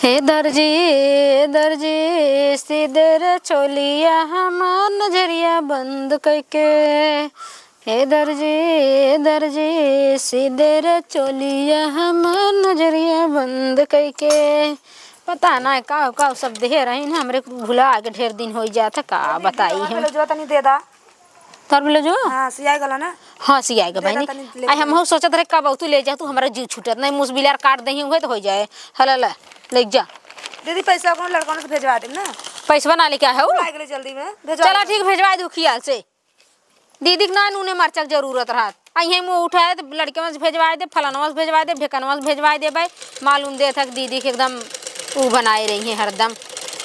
हे दर्जी सीधे रे चोलिया हमार नजरिया बंद करके। हे दर्जी सीधे रे चोलिया हमार नजरिया बंद करके। पता ना का सब दे रही ना हमरे भुला आगे ढेर दिन हो जाता का बताई हम जो तनी दे दा तर बोले जो हां सियाई गला ना हां सियाई ग बहनी आई हम हो सोचत रहे कब तू ले जा तू हमारा जीव छूटत नहीं मुस बिलार काट दही हुए तो हो जाए हला ले ले जा दीदी पैसा कौन लड़का से भेजवा दे ना पैसा ना लेके आए हो लाग ले जल्दी में भेजवा चला ठीक भेजवा दू खियाल से दीदी के ना नूने मरचक जरूरत रहत आई हम उठाए तो लड़के में भेजवा दे फलानवा से भेजवा दे ढेकनवा से भेजवा दे भाई मालूम दे तक दीदी के एकदम ऊ बनाए रही है हरदम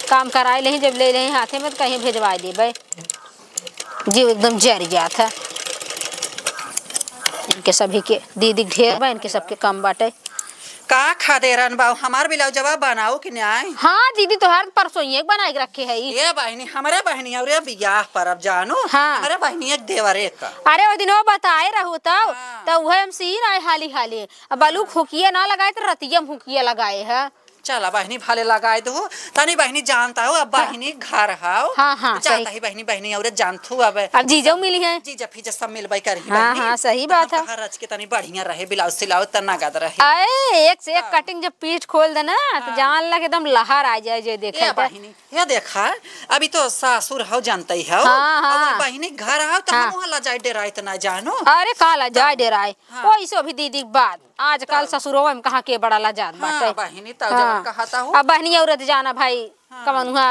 काम कराए ले जब ले रहे हाथे में तो कहीं भेजवा दे भाई जीव एकदम जर जाता है इनके सभी के दीदी ढेर बा इनके सबके कम बाटे का खा दे रन बाऊ हमार बिलाउ जवाब बनाओ कि नहीं। हाँ दीदी तो हर परसों ही एक बना के रखे है ये बहनी हमारे बहनी और बियाह पर अब जानो हाँ। हमारे बहनी एक देवर एक का अरे वो दिन वो बताए रहू तब हाँ। तो वह हम सीन आए हाली हाली अब बालू हुकिया ना लगाए तो रतिया हुकिया लगाए है चला बहनी भाले लगाए दो तनी बहनी जानता हो अब बहनी घर हाओ हाँ, जानता ही बहनी और जानथू अब जीजा मिली है जीजा फीजा सब मिलबई करही हाँ, सही बात है हर रच के तनी बढ़िया रहे ब्लाउज सिलाओ तना गद रहे अरे एक से एक कटिंग जब पीठ खोल दे ना तो जान लगे एकदम लहर आ जाए जे देखे ये बहनी ये देखा अभी तो सासुर हो जानते ही हो हाँ। बहनी घर आओ तो हम वहां ला जाए डेराय तो ना जानो अरे काला जाए डेराय कोई सो भी दीदी के बाद आजकल ससुरों में कहाँ के बड़ा लाजात बाटे बहनी तब जब कहता हूँ अब बहनी औरत जाना भाई कमन हुआ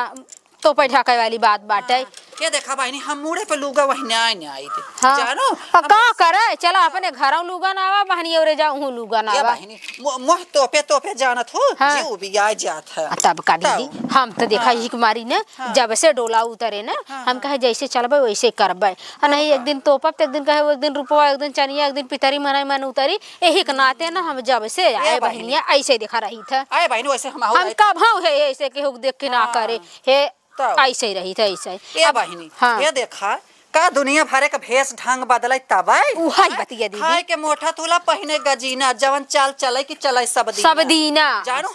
तो पैठाके वाली बात बाटे ये देखा बहनी हम मुड़े पे लूगा वही नहीं आई थी हाँ। जानो का करे चला अपने घरों लूगा ना आवा बहनी औरे जाऊं लूगा ना ये आवा बहनी मोह तोपे जानत हो हाँ। जीव भी आ जात है तब का दीदी हम तो देखा ही कुमारी ने जब से डोला उतरे ना हम कहे जैसे चलबे वैसे करबे नहीं एक दिन तोपब तो एक दिन कहे एक दिन रुपवा एक दिन चनिया एक दिन पितरी मनाई मन उतरी यही के नाते ना हम जब से आए बहनिया ऐसे दिखा रही था आए बहनी वैसे हम कब हाँ है ऐसे के देख के ना करे हे ऐसे ही रही था ऐसे ये बहनी ये देखा का दुनिया भरे का भेष ढंग बदले तब उहाई बतिया दीदी खाए के मोटा तुला पहने गजीना जवन चाल चले कि चले सब दीना जानो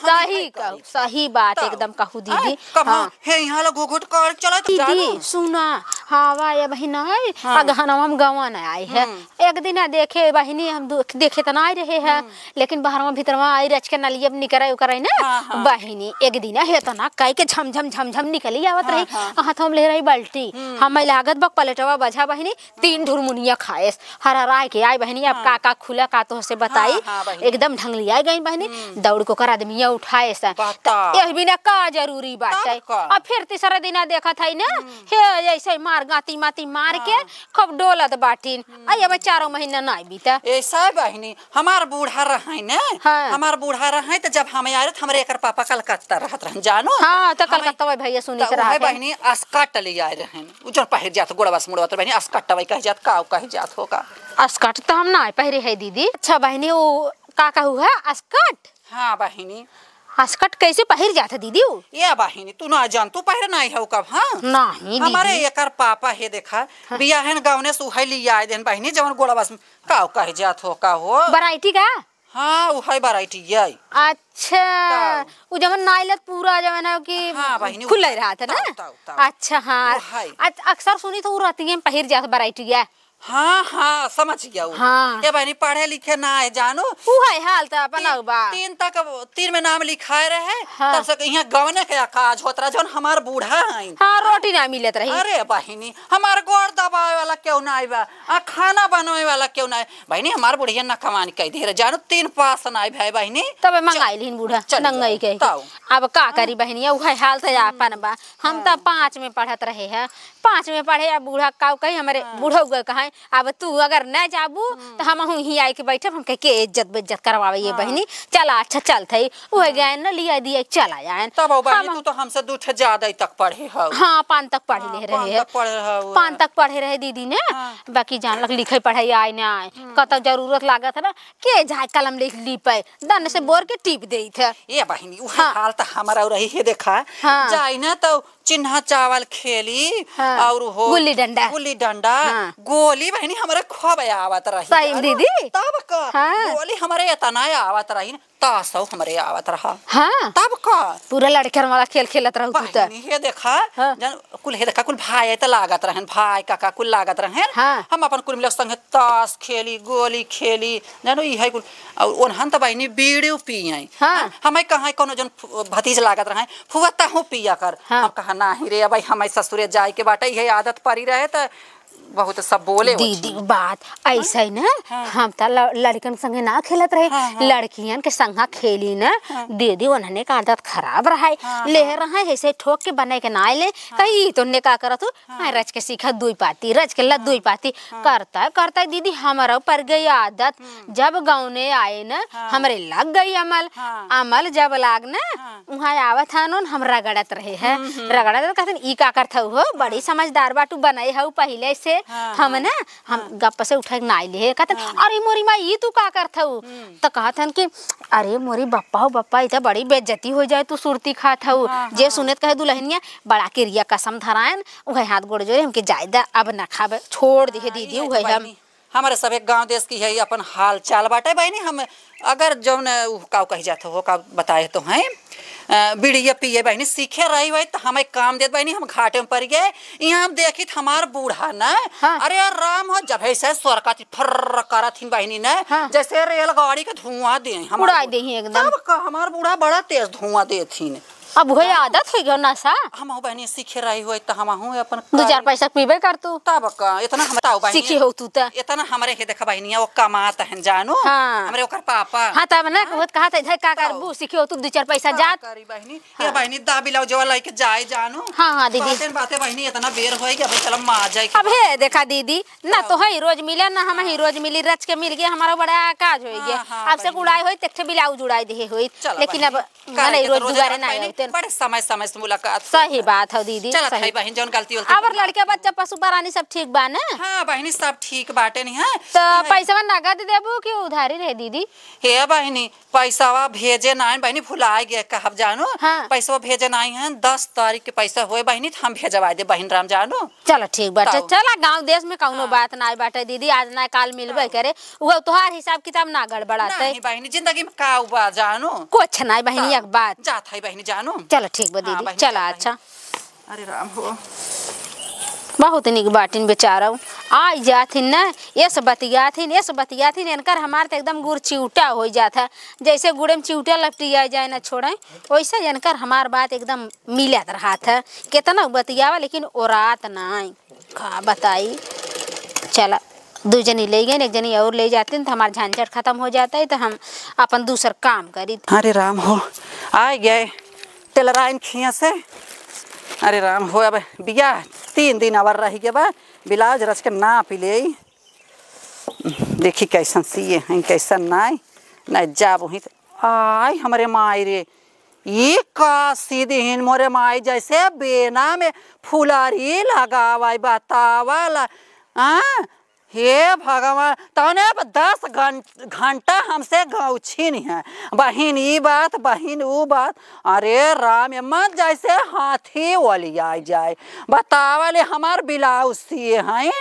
सही बात एकदम कहू दीदी हे यहाँ लोग घुघुट कर चले तो दीदी सुना हवा ये बहिना है अगहना हम गवा न आए है एक दिन देखे बहिनी हम देखे तो ना आए रहे है लेकिन बाहर भीतर आई रच के नलिया निकरे उकरे ना बहिनी एक दिन है तो ना कई के झम निकली आवत रही हाथ हम ले रही बाल्टी हम लागत बक पलटवा बजा बहिनी 3 ढुरमुनिया खाए हरा राय के आई बहिनी अब का खुला का तो से बताई एकदम ढंगली आई गई बहिनी दौड़ को कर आदमिया उठाए सा यही बिना का जरूरी बात है अब फिर तीसरा दिन देखा था ना हे ऐसे मार गाती माती मार के खूब डोलत बाटिन आई अब 4 महीना नहीं बीता ऐसा बहिनी हमार बूढ़ा रहे ना हमार बूढ़ा रहे तो जब हम आए हमरे एकर पापा कलकत्ता रहत रहन जानो हां तो कलकत्ता भैया सुनी के रहा बहिनी अस्कट ले आए रहन उजर पहिर जात गोड़वा से मुड़वा तो बहिनी अस्कट वही कह जात का कह जात होगा अस्कट तो हम ना पहरे है दीदी अच्छा बहिनी वो का कहू है अस्कट हां बहिनी अस्कट कैसे पहिर जाता दीदी ये बहिनी तू ना जान तू पहिर नहीं हो कब हां नहीं हमारे एकर पापा है देखा बियाहन गावने सुहै लिया आए देन बहिनी जवन गोड़वा से का कह जात हो का हो वैरायटी का हाँ वो है वैरायटी ये अच्छा वो जवन नाइलत पूरा जवन है कि खुला रहा था ना अच्छा हाँ अक्सर सुनी तो वो रहती है पहिर जात वैरायटी है हाँ समझ गया हाँ। ये बहनी पढ़े लिखे ना है जानो है हाल तो अपना 3 में नाम लिखाए रहे तब से यहाँ गवने के काज होत रहा जौन हमार बूढ़ा है हाँ रोटी ना मिलत रही अरे बहनी हमार गोड़ दबावे वाला क्यों ना आइबा खाना बनवाए वाला क्यों ना बहनी हमार बुढ़िया ना कमानी कह दे जानो 3 पास ना भाई बहनी तब मंगाई लिन बूढ़ा नंगई के अब का करी बहनी वही हाल तो अपन बा हम तो 5 में पढ़त रहे है 5 में पढ़े अब बूढ़ा का कही हमारे बूढ़ा कहे अब तू अगर न जाबू तो हम ही आई के बैठे हम कह के इज्जत बेइज्जत करवावे ये बहनी चला अच्छा चल थे वो गए न लिया दिया चला जाए तब बहनी तू तो हमसे 2 ज्यादा तक पढ़े हो हां 5 तक पढ़े ले रहे है 5 तक पढ़े रहे दीदी ने बाकी जान लग लिखे पढ़ाई आए ना आए कत जरूरत लागत है ना के जाए कलम लिख ली पे दन से बोर के टिप दे थे ये बहनी वो हाल तो हमारा रही है देखा जाए ना तो चिन्हा चावल खेली और हो गुल्ली डंडा गोली बहनी हमारे खूब आवत रही सही दीदी तब का गोली हमारे इतना आवत रही ताश हमरे आवत रहा। हाँ तब का पूरा लड़कन वाला खेल खेलत रहू तू त। हे देखा हाँ। जन कुल हे देखा कुल भाई त लागत रहन, भाई काका कुल लागत रहन। हाँ। हम अपन कुल मिल संगे ताश खेली, गोली खेली, जानो ई है कुल ओनहन त बहिनी बीड़ी पियई। हाँ। हमें कहाँ कोनो जन भतीज लागत रहे फुआ ताहू पिया कर। हाँ। हम कहा नाही रे भाई हमें ससुरे जाए के बाटे ये आदत पड़ी रहे त बहुत सब बोले दीदी बात ऐसा ही ना। हम त लड़कन संगे ना खेलत रहे। लड़कियन के संगा खेली ना। दीदी उन्होंने का आदत खराब रहा ले रहा ऐसे ठोक के बने के ना ले कहीं तो ने का करत रच के सीखा दुई पाती रच के दुई पाती करता करता दीदी हमारा पर गई आदत। जब गाँव ने आए ना हमरे लग गई अमल। अमल जब लाग ना वहाँ आवत हन हम रगड़त रहे है रगड़त कहते ई का करत हो बड़ी समझदार बाटू बनाई हऊ पहले से। हम ना हम गप से उठा के नाई ले कहते अरे मोरी माँ ये तू का करत हऊ तो कहतन कि अरे मोरी बप्पा इतना बड़ी बेइज्जती हो जाए तू सुरती खात हऊ। जे सुनत कहे दुल्हनिया बड़ा किरिया कसम धरायन उहे हाथ गोड़ जोड़े हमके जायदा अब ना खाबे छोड़ दे दीदी उहे हम हमारे सब एक गांव देश की है अपन हाल चाल बाटे बहनी। हम अगर जौन का कही जात हो का बताए तो हैं बीड़िया पिए बहनी सीखे रही हुई तो हमें काम देत बहनी। हम घाटे में पड़ गए यहाँ हम देखी हमार बूढ़ा न। हाँ। अरे राम हो जब ऐसे स्वर्ग फर्र करत बहनी न। हाँ। जैसे रेलगाड़ी के धुआं दे उड़ाई दे एकदम। हमार बूढ़ा बड़ा तेज धुआं देथिन। अब वही आदत हो गयो नशा। हम बहनी सीखे रही हुई तो हम अपन दो चार पैसा पीबे कर तू तब का इतना हम बताओ बहनी सीखी हो तू त इतना हमारे हे देखा बहनिया वो कमात है जानो। हाँ। हमरे ओकर पापा हाँ तब ना बहुत कहा था इधर का करबू सीखी हो तू दो चार पैसा जात करी बहनी। ये बहनी दा बिलाव जो लेके जाए जानो। हाँ दीदी बातें बहनी इतना बेर होई कि अब चल मां जाए अब है देखा दीदी ना तो है रोज मिले ना हम ही रोज मिली रच के मिल गया हमारा बड़ा काज हो गया। अब से उड़ाई होई तक ब्लाउज उड़ाई दे होई लेकिन अब नहीं रोज दुबारे ना आते बड़े समय समय से मुलाकात सही बात है दीदी। चल भाई बहन जौन गलती होती अब लड़के बच्चा पशु प्राणी सब ठीक बा ना। हां बहनी सब ठीक बाटे नहीं है तो पैसा नगद देबू कि उधारी रहे दीदी। हे बहनी पैसावा भेजे ना बहनी भुला गए कहब जानो। हाँ। पैसा भेजे ना है 10 तारीख के पैसा होए बहनी हम भेजवा दे बहन राम जानो। चलो ठीक बाटे चला गांव देश में कौनो बात ना बाटे दीदी आज ना काल मिलबे करे वो तोहार हिसाब किताब ना गड़बड़ाते। नहीं बहनी जिंदगी में का हुआ जानो कुछ नहीं बहनी एक बात जात है बहनी जानो। चलो ठीक बा दीदी चला अच्छा। अरे राम हो बहुत निक बाटिन बेचारा आई जाथिन ना ये सब बतियाथिन इनकर हमार तो एकदम गुड़ चिउटा हो जाता जैसे गुड़े में चिउटा लपटिया जाए ना छोड़े वैसे इनकर हमार बात एकदम मिलत रहा था कितना बतियावा लेकिन ओरात ना का बताई। चला दो जनी ले गए एक जनी और ले जाते तो हमार झंझट खत्म हो जाता है तो हम अपन दूसर काम करी। अरे राम हो आ गए टेलराइन खिया से। अरे राम हो अब बिया 3 दिन अवर रही के बाद ब्लाउज रच के नाप ले देखी कैसन सिए हैं कैसन नहीं जाब वहीं आई हमारे माई रे ये का सीधी हिन मोरे माई जैसे बेना में फुलारी लगावा बतावा हे भगवान तने 10 घंटा हमसे गौछिन है बहिन ई बात बहिन वो बात। अरे राम मत जैसे हाथी ओलिया जाए बतावले हमार ब्लाउज सिए हैं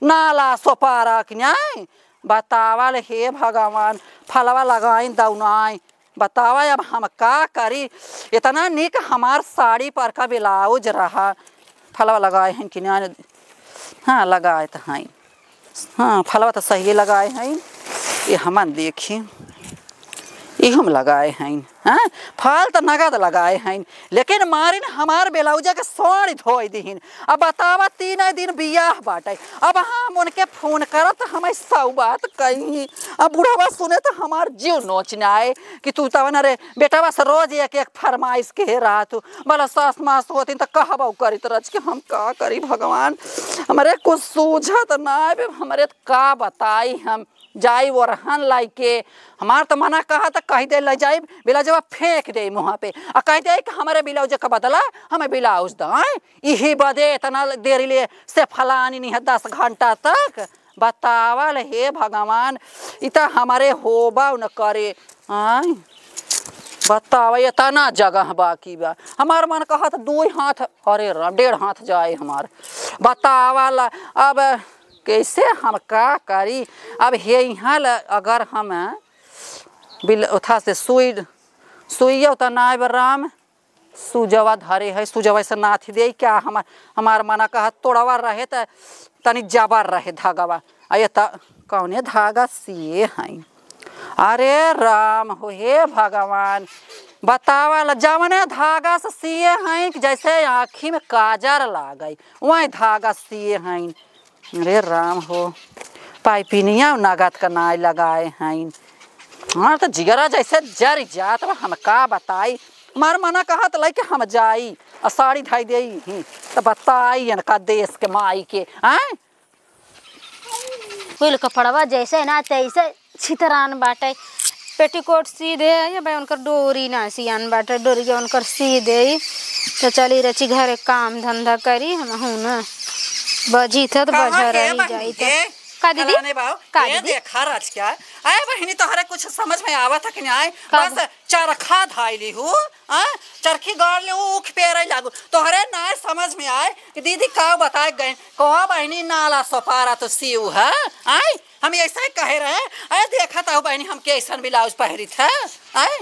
नाला सोपारा न्याय बतावल हे भगवान फलवा लगाई दौनाई बतावा अब हम का करी इतना निक हमार साड़ी पर का ब्लाउज रहा फलवा लगाए हैं कि न्याय। हाँ लगाए तो हैं हाँ फलवा तो सही लगाए हैं ये हमन देखी ये हम लगाए हैं। हाँ फल तो नगद लगाए हैं लेकिन मारिन हमार ब्लाउजा के साड़ी धोई दीन। अब बतावा 3 दिन बियाह बाटे अब हम उनके फोन करब तो हमें सौ बात कही। अब बूढ़ावा सुने तो हमार जीव नोचने आए कि तू तब रे बेटावा से रोज एक फरमाइश के रहा तू बोला सास मास होती तो कहब करी रच के हम का करी भगवान हमारे कुछ सूझत ना हमारे का बताई। हम जाई वो रहन लाई के हमार तो मना कहा तो कह दे ले जाए ब्लाउज फेंक दे मुँह पे और कह दे कि हमारे ब्लाउज का बदला हमें ब्लाउज दाए यही बदे इतना देरी ले से फलानी नहीं है 10 घंटा तक बतावल हे भगवान इतना हमारे होबा न करे। आय बतावा इतना जगह बाकी बा हमार मन कहा तो 2 हाथ अरे 1.5 हाथ जाए हमार बतावल। अब कैसे हम का करी अब हे यहाँ अगर हम बिल उथा से सुइया उता नाय बराम सुजवा धरे है सुजवा से नाथी दे क्या हमार मना कहा तोड़वा रहे त तनी जबर रहे धागावा आये त कौने धागा सिए हैं। अरे राम हो हे भगवान बतावा जवने धागा से सिए हैं जैसे आँखी में काजर लागई वही धागा सिए हैं। अरे राम हो पाइपिनिया नगद का नाय लगाए हैं। हाँ तो जिगरा जैसे जर जात हम का बताई मार मना कहा तो लैके हम जाई और साड़ी धाई दे तो बताई का देश के माई के आए फूल कपड़वा जैसे ना तैसे छितरान बाटे पेटीकोट सी दे या भाई उनकर डोरी ना सियान बाटे डोरी के उनकर सी दे तो चली रची घरे काम धंधा करी हम हूँ ना बजी थे तो बजा रही जाई तो का दीदी का दीदी देखा राज क्या आए बहनी तोहरे कुछ समझ में आवा था कि नहीं आए बस चरखा धाइली हूँ चरखी गाड़ ले ऊख पेरे लागू तोहरे ना समझ में आए कि दीदी का बताए गए कहा बहनी नाला सोपारा तो सीऊ है आए हम ऐसा ही कहे रहे अरे देखा था बहनी हम कैसन ब्लाउज पहरी था आए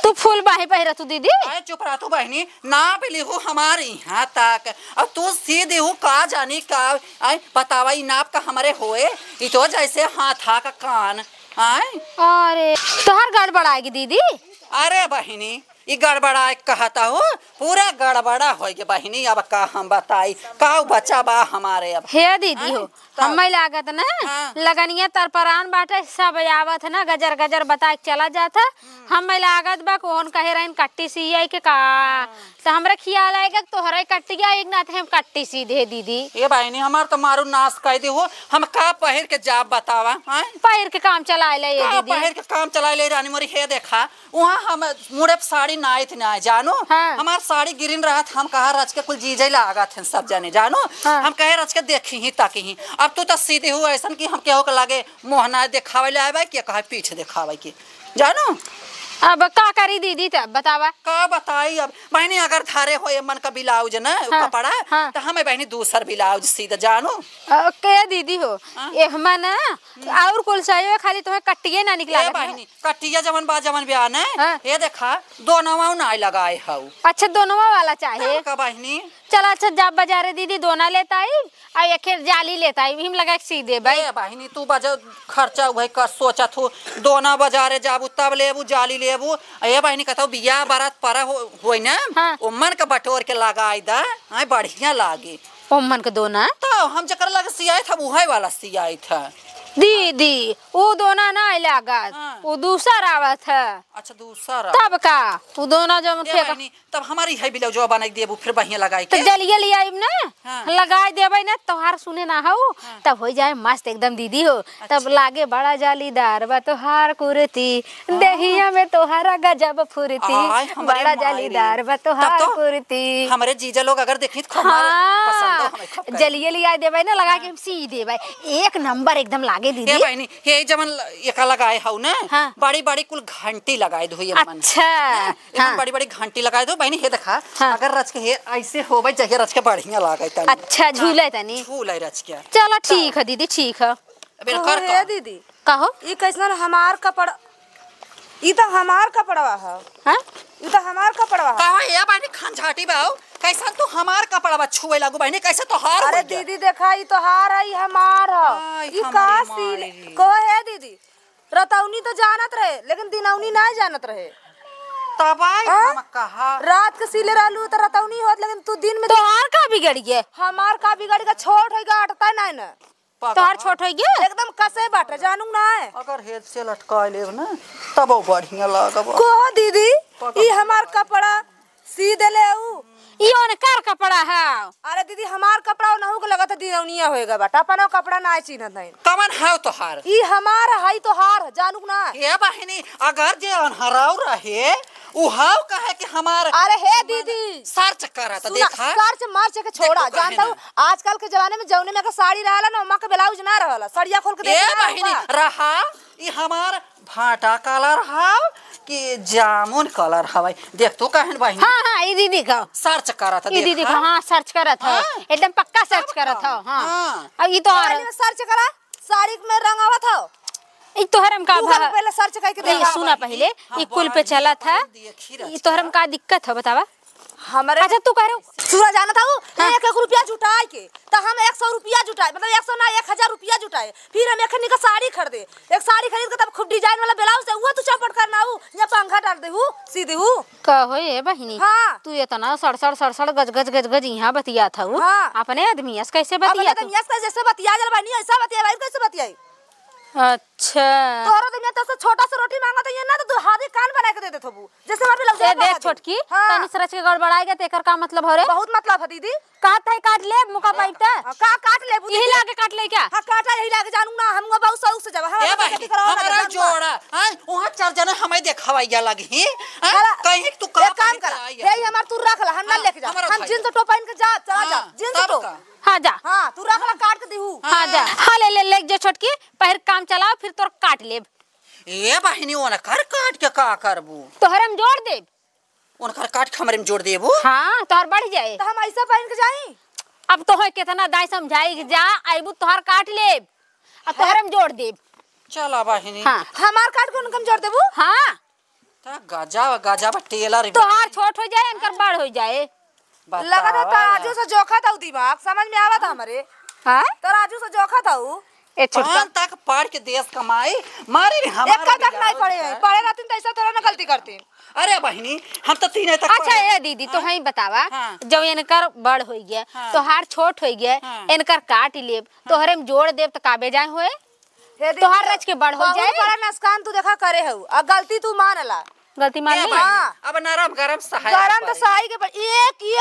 तू फूल बाही पहरा तू दीदी अरे चुप रहा तू बहनी ना बिली हूँ हमारे यहाँ तक अब तू सीधी हूँ का जानी का आए बतावा नाप का हमारे होए ये तो जैसे हाथा का कान आए अरे तोहर गड़बड़ाएगी दीदी। अरे बहनी ये गड़बड़ा कहता हो पूरा गड़बड़ा हो गया बहनी अब का हम बताई का बच्चा बा हमारे अब हे दीदी हो हम लागत ना लगनिया तरपरान बाटे सब आवत ना गजर गजर बता के चला जाता हम लागत बा कौन कहे रहन कट्टी सी आई के का तो हमरा ख्याल आएगा तोहरा कट्टिया एक ना हम कट्टी सी दे दीदी। ये बहनी हमार तो मारू नाश कह दी हो हम का पहिर के जाब बतावा पहिर के काम चला ले ये दीदी पहिर के काम चला ले रानी मोरी हे देखा वहाँ हम मुड़े साड़ी नाई थे ना जानो हमार साड़ी गिरिन रहा था हम कहा रच के कुल जीजे लागा थे सब जाने जानो हम कहे रच के देखी ही ताकि ही अब तू तो सीधे हुआ ऐसा कि हम केहू के लागे मोहना दिखावे ले आवे कि कहा पीठ दिखावे के जानो अब का करी दीदी तब बतावा का बताई अब बहनी अगर धारे हो मन का ब्लाउज ना कपड़ा तो हमें बहनी दूसर ब्लाउज सीधा जानो के दीदी हो एहमा ना और कुल सही खाली तुम्हें कट्टिए ना निकला बहनी कट्टिया जवन बा जवन ब्याह ना ये देखा दोनों ना लगाए हऊ अच्छा दोनों वाला चाहे का बहनी चला अच्छा जब बाजारे दीदी दोना लेता आई और एक जाली लेता आई हम लगा सीधे भाई बहनी तू बजा खर्चा वही कर सोचा थू दोना बाजारे जाबू तब लेबू जाली लेबू ये बहनी कहता बिया बारात परा हो ना उमन का बटोर के लगाई दा बढ़िया लागे उमन के दोना तो हम जकर लगे सियाई था वही वाला सियाई था दीदी वो दोना ना लागत वो दूसरा आवत है। अच्छा दूसरा तब का वो दोना जो तब हमारी है ब्लाउज जो बना देबू फिर बढ़िया लगाई तो जलिए ले आई ना लगाई देबे ना तोहार सुने ना हो तब हो जाए मस्त एकदम दीदी हो तब लागे बड़ा जालीदार बा तोहार कुर्ती देहिया में तोहारा गजब फुर्ती बड़ा जालीदार बा तोहार कुर्ती हमारे जीजा लोग अगर देखी तो जलिए ले आई देबे ना लगा के हम सी देबे एक नंबर एकदम लागे दीदी बहनी ये जमन एका लगाए हऊ ना बड़ी बड़ी कुल घंटी लगाए दो अच्छा बड़ी बड़ी घंटी लगाए दो बहनी हे देखा अगर रच के ऐसे होबे जगह रच के बढ़िया लागे तनी अच्छा झूले तनी झूले रच के चलो ठीक है दीदी ठीक है अबे कर हे दीदी कहो ई कैसन हमार कपड़ा ई तो हमार कपड़वा है हां ई तो हमार कपड़वा है कहो ये बहनी खंझाटी बाऊ कैसा तू हमार कपड़ा छुए लागू बहनी कैसे तो हार अरे दीदी देखा ई तो हार है हमार है ई का सील को है दीदी रतौनी तो जानत रहे लेकिन दिनौनी ना जानत रहे तब हम कहा रात के सीले रहलू तो रतौनी होत लेकिन तू दिन में तो हार का बिगड़ गए हमार का बिगड़ गया छोट है गा अटता नहीं ना तोहार छोट हो गया एकदम कसे बाटे जानू ना है अगर हेड से लटका लेब ना तब बढ़िया लागब को दीदी ई हमार कपड़ा सी देले ऊ इयोन कार कपड़ा है अरे दीदी हमार कपड़ा नहु के लगत दिनौनिया होएगा बेटा अपनो कपड़ा ना चिन्हत नहीं कमन है तोहार ई हमार है तोहार जानू ना ये बहनी अगर जे अनहराव रहे उहाव कहे कि हमार अरे हे दीदी सर्च करत देखा सर्च मार्च के छोड़ा जानता हूं आजकल के जमाने में जौने में का साड़ी रहला ना उमा के ब्लाउज ना रहला सड़िया खोल के देख बहनी रहा ई हमार भाटा कलर हाव कि जामुन कलर हवाई देख तो कहन बहनी हां हां ई दीदी का सर्च करत ई दीदी का हां सर्च करत है एकदम पक्का सर्च करत है हां अब ई तो सर्च करा साड़ी में रंग आवत हो ई तोहरम का गूगल पहले सर्च करके ये देखा सुना पहले ई कुल पे चला था ई तोहरम का दिक्कत है बतावा हमारे अच्छा तू कह रहे सूरज जाना था वो 1 रुपया जुटाए के तो हम 100 रुपया जुटाए मतलब 100 ना 1000 रुपया जुटाए फिर हम एक का साड़ी खरीदे एक साड़ी खरीद के तब खूब डिजाइन वाला ब्लाउज से वो तू चौपट करना हूं या पंखा डाल दे हूं सीधे हूं कहो ये बहिनी हाँ। तू इतना सड़सड़ गज यहाँ बतिया था वो हाँ। अपने आदमी कैसे अब बतिया तो मियां से जैसे बतिया जल बनी ऐसा बतिया भाई कैसे बतियाई अच्छा तोरा तो मैं तो छोटा सा रोटी मांगा तो ये ना तो तू हाथी कान बना के दे दे थबू जैसे हमारे लग ए देख छोटकी हाँ। तनी सरच के गड़बड़ाएगा तेकर का मतलब हो रे बहुत मतलब है दीदी काट है काट ले मुका पाइपता का काट ले बुद्धि यही लाके काट ले क्या हां काटा यही लाके जानू ना हम बहुत शौक से जब ए बहनी हमारा जोड़ा हां वहां 4 जना हमें देखावैया लगी कहीं तू का एक काम कर यही हमार तू रख ला हम ना लेके जा हम जींस टॉप पहन के जा जा जींस टॉप हां जा हां तू रख ला काट के देहू हां जा हां ले जो छोटकी पहर काम चलाओ फिर तोर काट लेब ए बहनी ओना कर काट के का करबू तोहरम जोड़ देब उनकर काट के हमरे में जोड़ देबू हां तोहर बढ़ जाए तो हम ऐसा पहन के जाई अब तोहे कितना दाई समझाई जा आइबू तोहर काट लेब अब तोहरम जोड़ देब चला बहनी हां हमार काट को कम जोड़ देबू हां ता गजा टेलर तोहार छोट हो जाए इनकर बड़ हो जाए लगा था तराजू से जोखा था दिमाग समझ में आवा था हमारे हां तराजू से जोखा था ऊ ए छोटका तक पढ़ के देश कमाई मारे रे एक हमारा तक नहीं पढ़े हैं पढ़े रहते तो ऐसा थोड़ा ना गलती करते अरे बहनी हम तो 3 तक अच्छा ये दीदी तो हई बतावा हाँ। जब इनकर बड़ हो गया हाँ। तोहार छोट हो गया हाँ। इनकर काट लेब तोहरे में जोड़ देब तो काबे जाए होए तोहार रच के बड़ हो जाए बड़ा नुकसान तू देखा करे है और गलती तू मानला गलती मान ली हाँ। अब नरम गरम सहाय गरम तो साड़ी के पर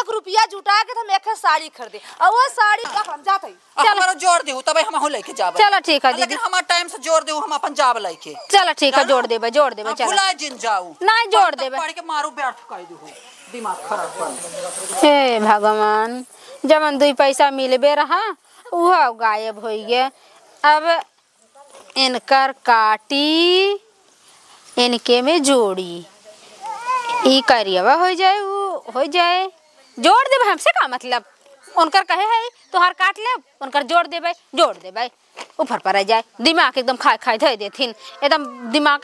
1 रुपया जुटा के हम एक साड़ी खरीदे और वो साड़ी हम जाते हमारा जोड़ देहु तबे हम हो लेके जाब चलो ठीक है दीदी लेकिन हमार टाइम से जोड़ देहु हम अपन जाब लेके चलो ठीक है जोड़ देबे चलो भुला जिन जाऊ नहीं जोड़ देबे पढ़ के मारू बैठ कह देहु दिमाग खराब कर हे भगवान जमन 2 पैसा मिलबे रहा वो गायब हो गया अब इनकर काटी इनके में जोड़ी ई करियवा हो जाए वो हो जाए जोड़ देबे हमसे का मतलब उनकर कहे है तोहार काट ले उनकर जोड़ देबे ऊपर पर आ जाए दिमाग एकदम खाए धो देथिन एकदम दिमाग